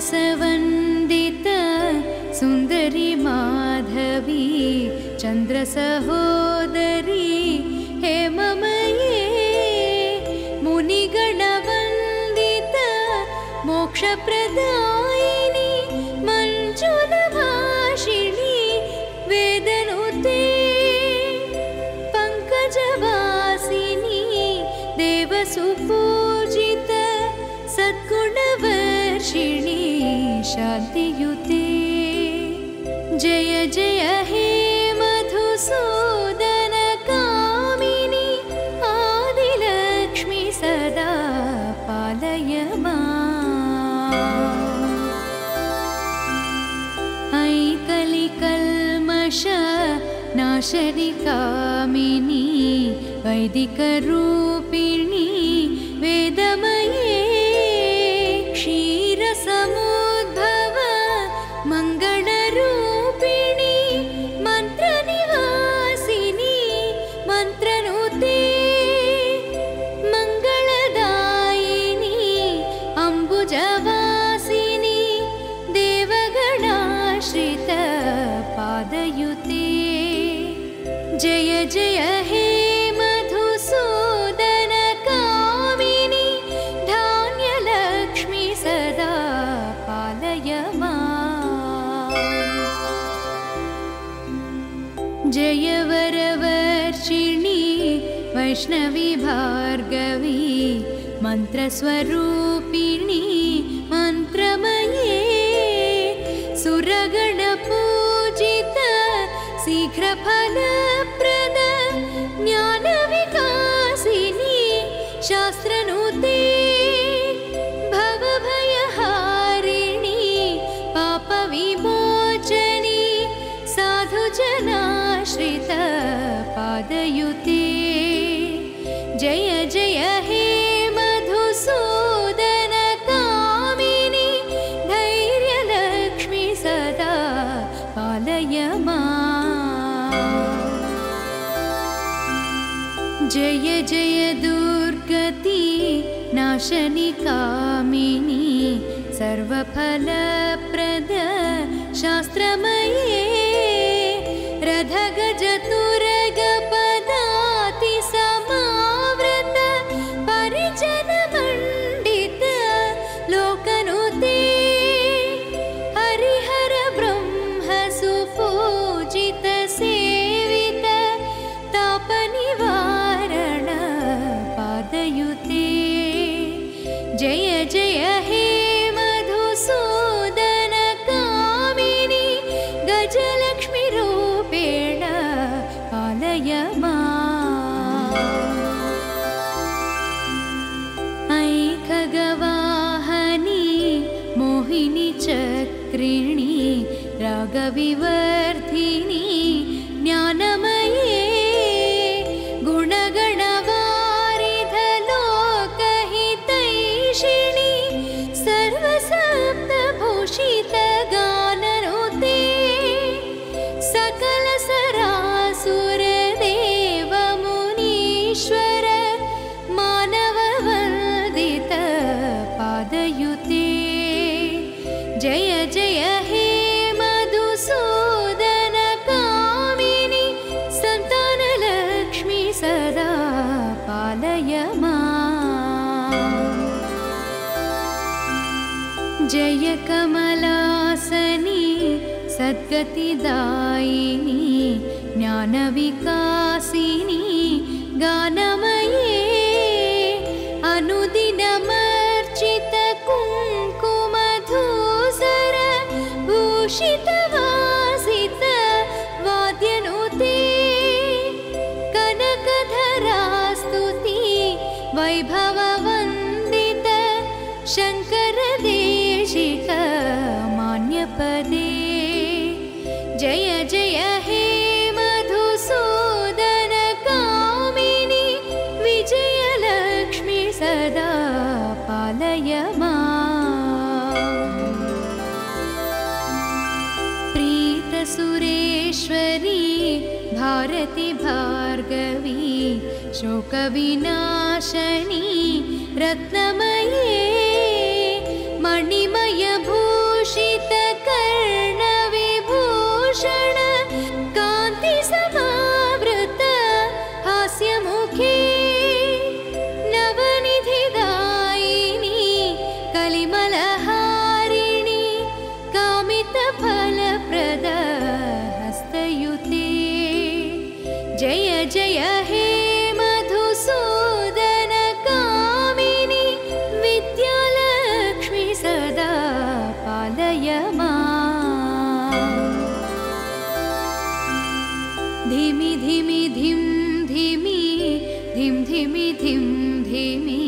मानसवन्दित सुन्दरी माधवी चन्द्रसहोदरी हेममये मुनिगणवन्दित मोक्षप्रदायिनी मञ्जुलभाषिणी वेदनुते पङ्कजवासिनी देवसुपूजित सद्गुणवर्षिणी शान्तियुते जय जय हे मधुसूदन कामिनी आदिलक्ष्मी सदा पालय माम्। ऐ कलिकल्मष नाशनि कामिनी वैदिकरूपिणी वेदमये क्षीरसमुद्भव मङ्गलरूपिणी मन्त्रनिवासिनी मन्त्रनुते मङ्गलदायिनी अम्बुजवासिनी देवगणाश्रित पादयुते जय जय हे मधुसूदन कामिनी धान्यलक्ष्मी सदा पालय माम्। जय वरवर्षिणी वैष्णवी भार्गवी मन्त्रस्वरूपिणी मन्त्रमये सुरगणपूजित शीघ्रफलप्रद ज्ञानविकासिनी शास्त्रनुते भवभयहारिणी पापविमोचनी साधुजनाश्रित पादयुते जय जय हे मधुसूदन कामिनी धैर्यलक्ष्मी सदा पालय माम्। जय जय दुर्गति नाशनि कामिनी सर्वफलप्रद शास्त्रमये रथगजतुरगपदाति समावृत परिजनमण्डित लोकनुते हरिहर ब्रह्म सुपूजित सेवित तापनिवारण पादयुते जय जय हे मधुसूदन कामिनी गजलक्ष्मी रूपेण पालय माम्। ऐ खगवाहनी मोहिनी चक्रिणी रागविवर्धिनी ज्ञानमये गुणगणवारिधलोकहितैषिणी सर्वसप्तभूषितगाननुते सकलसरासुरदेवमुनीश्वर मानववन्दित पादयुते जय जय हे मधुसूदन कामिनी सन्तानलक्ष्मी सदा पालय माम्। जय कमलासनी सद्गतिदायिनी ज्ञानविकासिनी गानमये अनुदिनमर्चित कुङ्कुमधूसर भूषितवासित वाद्यनुते कनकधरास्तुति वैभववन्दित शङ्करदेशिक मान्यपदे जय जय हे मधुसूदन कामिनी विजयलक्ष्मी सदा पालय माम्। प्रीतसुरेश्वरी भारती भार्गवी शोकविनाशनी रत्नमये मणिमय भू धिमि धिमि धिं धिमि धिं धिमि धिं धिमि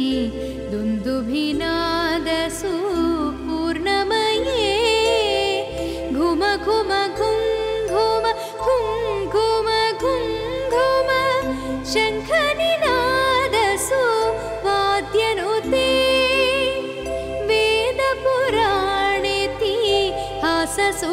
दुन्दुभिनादसु पूर्णमये घुम घुम घुं घुम घुं घुम घुं घुम शङ्खनिनादसु वाद्यनुते वेदपुराणेति हाससु